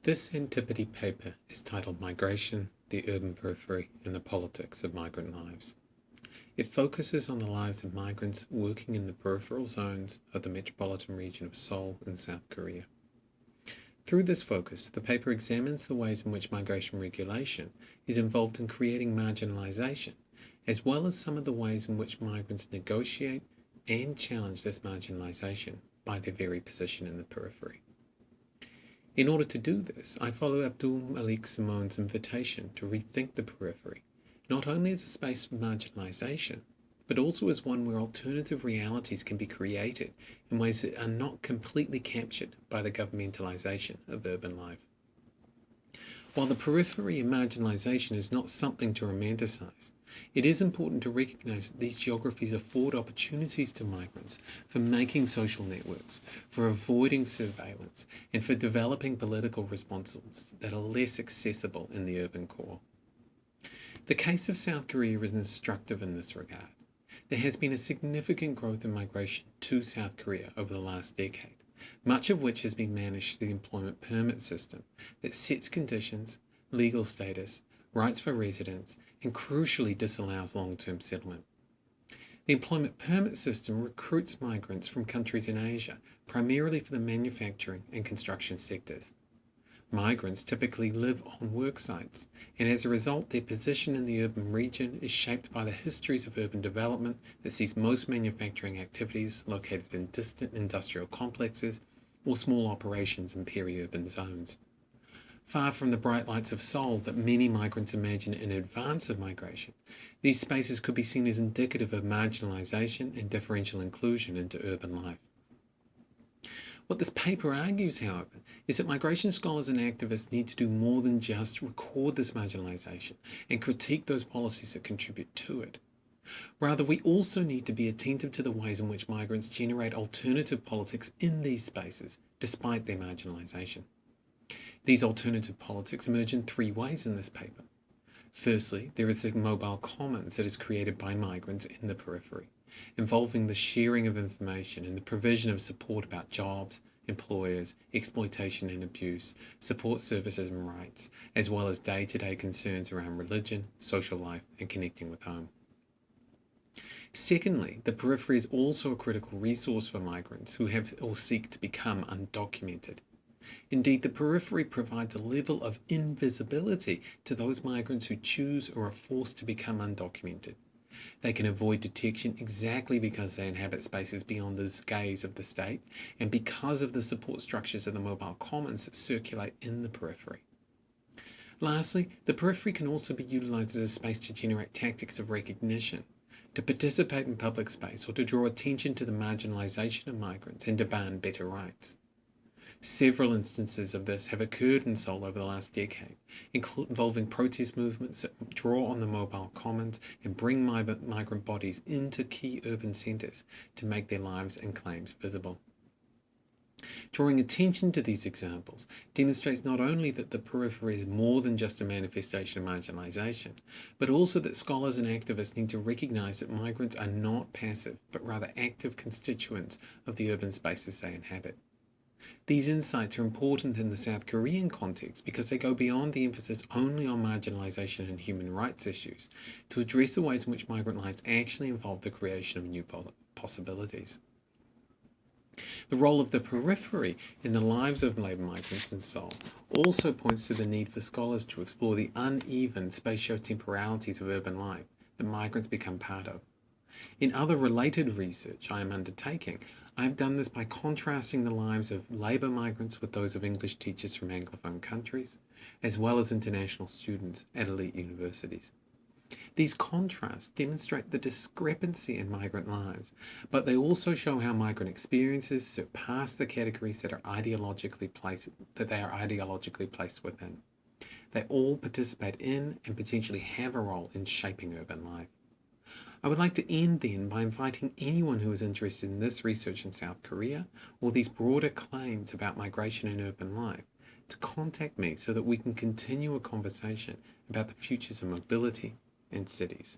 This Antipode paper is titled Migration, the Urban Periphery, and the Politics of Migrant Lives. It focuses on the lives of migrants working in the peripheral zones of the metropolitan region of Seoul in South Korea. Through this focus, the paper examines the ways in which migration regulation is involved in creating marginalization, as well as some of the ways in which migrants negotiate and challenge this marginalization by their very position in the periphery. In order to do this, I follow Abdul Malik Simone's invitation to rethink the periphery, not only as a space for marginalization, but also as one where alternative realities can be created in ways that are not completely captured by the governmentalization of urban life. While the periphery and marginalization is not something to romanticize, it is important to recognize that these geographies afford opportunities to migrants for making social networks, for avoiding surveillance, and for developing political responses that are less accessible in the urban core. The case of South Korea is instructive in this regard. There has been a significant growth in migration to South Korea over the last decade, much of which has been managed through the employment permit system that sets conditions, legal status, rights for residents, and crucially disallows long-term settlement. The employment permit system recruits migrants from countries in Asia, primarily for the manufacturing and construction sectors. Migrants typically live on work sites, and as a result, their position in the urban region is shaped by the histories of urban development that sees most manufacturing activities located in distant industrial complexes or small operations in peri-urban zones. Far from the bright lights of Seoul that many migrants imagine in advance of migration, these spaces could be seen as indicative of marginalization and differential inclusion into urban life. What this paper argues, however, is that migration scholars and activists need to do more than just record this marginalization and critique those policies that contribute to it. Rather, we also need to be attentive to the ways in which migrants generate alternative politics in these spaces, despite their marginalization. These alternative politics emerge in three ways in this paper. Firstly, there is the mobile commons that is created by migrants in the periphery, involving the sharing of information and the provision of support about jobs, employers, exploitation and abuse, support services and rights, as well as day-to-day concerns around religion, social life, and connecting with home. Secondly, the periphery is also a critical resource for migrants who have or seek to become undocumented. Indeed, the periphery provides a level of invisibility to those migrants who choose or are forced to become undocumented. They can avoid detection exactly because they inhabit spaces beyond the gaze of the state and because of the support structures of the mobile commons that circulate in the periphery. Lastly, the periphery can also be utilized as a space to generate tactics of recognition, to participate in public space, or to draw attention to the marginalization of migrants and demand better rights. Several instances of this have occurred in Seoul over the last decade, involving protest movements that draw on the mobile commons and bring migrant bodies into key urban centres to make their lives and claims visible. Drawing attention to these examples demonstrates not only that the periphery is more than just a manifestation of marginalization, but also that scholars and activists need to recognize that migrants are not passive, but rather active constituents of the urban spaces they inhabit. These insights are important in the South Korean context because they go beyond the emphasis only on marginalization and human rights issues to address the ways in which migrant lives actually involve the creation of new possibilities. The role of the periphery in the lives of labour migrants in Seoul also points to the need for scholars to explore the uneven spatio-temporalities of urban life that migrants become part of. In other related research I am undertaking, I have done this by contrasting the lives of labour migrants with those of English teachers from Anglophone countries, as well as international students at elite universities. These contrasts demonstrate the discrepancy in migrant lives, but they also show how migrant experiences surpass the categories that they are ideologically placed within. They all participate in and potentially have a role in shaping urban life. I would like to end then by inviting anyone who is interested in this research in South Korea or these broader claims about migration and urban life to contact me so that we can continue a conversation about the futures of mobility in cities.